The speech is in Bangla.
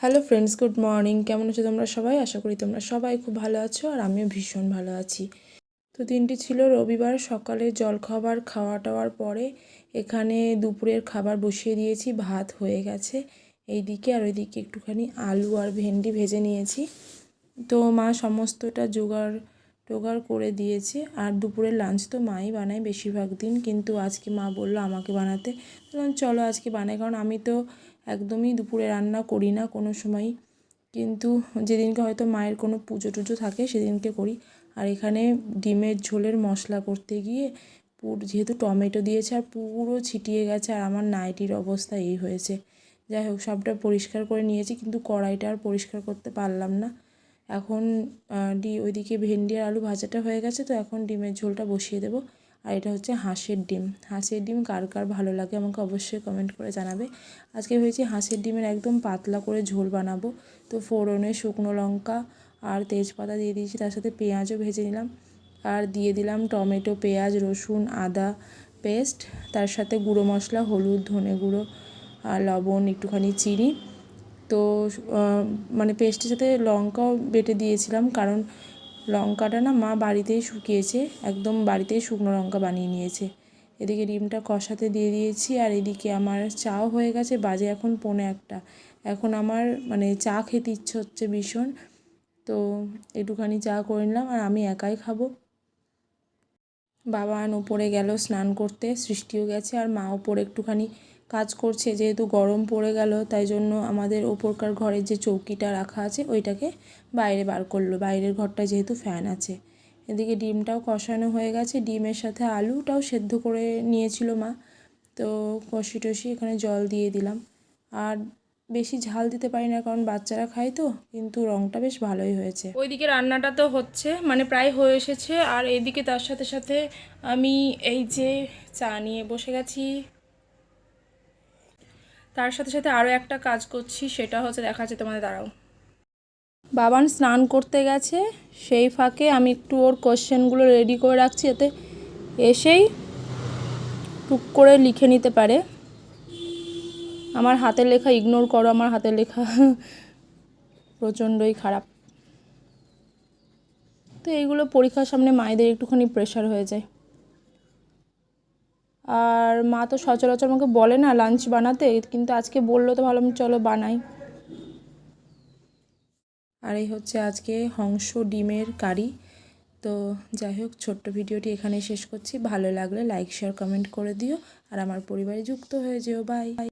Hello friends, good morning. কেমন আছো তোমরা সবাই? আশা করি তোমরা সবাই খুব ভালো আছো, আর আমিও ভীষণ ভালো আছি। তো দিনটি ছিল রবিবার। সকালে জলখাবার খাওয়া টাওয়ার পরে এখানে দুপুরের খাবার বসিয়ে দিয়েছি। ভাত হয়ে গেছে এইদিকে, আর ওইদিকে একটুখানি আলু আর ভেন্ডি ভেজে নিয়েছি। তো মা সমস্তটা টোগাড় করে দিয়েছে। আর দুপুরের লাঞ্চ তো মাই বানায় বেশিরভাগ দিন, কিন্তু আজকে মা বললো আমাকে বানাতে। বললাম চলো আজকে বানাই, কারণ আমি তো একদমই দুপুরে রান্না করি না কোনো সময়, কিন্তু যেদিনকে হয়তো মায়ের কোনো পুজো টুজো থাকে সেদিনকে করি। আর এখানে ডিমের ঝোলের মশলা করতে গিয়ে যেহেতু টমেটো দিয়েছে আর পুরো ছিটিয়ে গেছে, আর আমার নাইটির অবস্থা এই হয়েছে। যাই হোক, সবটা পরিষ্কার করে নিয়েছি, কিন্তু কড়াইটা আর পরিষ্কার করতে পারলাম না। এখন ওইদিকে ভেন্ডি আর আলু ভাজাটা হয়ে গেছে, তো এখন ডিমের ঝোলটা বসিয়ে দেবো। আর এটা হচ্ছে হাঁসের ডিম। হাঁসের ডিম কার কার ভালো লাগে আমাকে অবশ্যই কমেন্ট করে জানাবে। আজকে ভেবেছি হাঁসের ডিমের একদম পাতলা করে ঝোল বানাবো। তো ফোড়নে শুকনো লঙ্কা আর তেজপাতা দিয়ে দিয়েছি, তার সাথে পেঁয়াজও ভেজে নিলাম, আর দিয়ে দিলাম টমেটো, পেঁয়াজ, রসুন, আদা পেস্ট, তার সাথে গুঁড়ো মশলা, হলুদ, ধনে গুঁড়ো আর লবণ, একটুখানি চিনি। তো মানে পেস্টের সাথে লঙ্কাও বেটে দিয়েছিলাম, কারণ লঙ্কাটা না মা বাড়িতেই শুকিয়েছে, একদম বাড়িতেই শুকনো লঙ্কা বানিয়ে নিয়েছে। এদিকে ডিমটা কষাতে দিয়ে দিয়েছি, আর এদিকে আমার চাও হয়ে গেছে। বাজে এখন 1:45। এখন আমার মানে চা খেতে ইচ্ছে হচ্ছে ভীষণ, তো একটুখানি চা করে নিলাম, আর আমি একাই খাবো। বাবা ওপরে গেল স্নান করতে, সৃষ্টিও গেছে, আর মা ওপরে একটুখানি কাজ করছে। যেহেতু গরম পড়ে গেল, তাই জন্য আমাদের ওপরকার ঘরের যে চৌকিটা রাখা আছে ওইটাকে বাইরে বার করলো, বাইরের ঘরটায় যেহেতু ফ্যান আছে। এদিকে ডিমটাও কষানো হয়ে গেছে, ডিমের সাথে আলুটাও সেদ্ধ করে নিয়েছিল মা। তো কষি টষি এখানে জল দিয়ে দিলাম, আর বেশি ঝাল দিতে পারি না কারণ বাচ্চারা খায়, তো কিন্তু রঙটা বেশ ভালোই হয়েছে। ওইদিকে রান্নাটা তো হচ্ছে, মানে প্রায় হয়ে এসেছে, আর এইদিকে তার সাথে সাথে আমি এই যে চা নিয়ে বসে গেছি। তার সাথে সাথে আরও একটা কাজ করছি, সেটা হচ্ছে দেখাচ্ছে তোমাদের, দাঁড়াও। বাবান স্নান করতে গেছে, সেই ফাঁকে আমি একটু ওর কোশ্চেনগুলো রেডি করে রাখছি, যাতে এসেই টুক করে লিখে নিতে পারে। আমার হাতের লেখা ইগনোর করো, আমার হাতের লেখা প্রচণ্ডই খারাপ। তো এইগুলো পরীক্ষার সামনে মায়েদের একটুখানি প্রেশার হয়ে যায়। আর মা তো সচরাচর আমাকে বলে না লাঞ্চ বানাতে, কিন্তু আজকে বললো তো ভাবলাম চলো বানাই। আর এই হচ্ছে আজকে হংস ডিমের কারি। তো যাই হোক, ছোট্ট ভিডিওটি এখানেই শেষ করছি। ভালো লাগলে লাইক, শেয়ার, কমেন্ট করে দিও, আর আমার পরিবারে যুক্ত হয়ে যেও। বাই।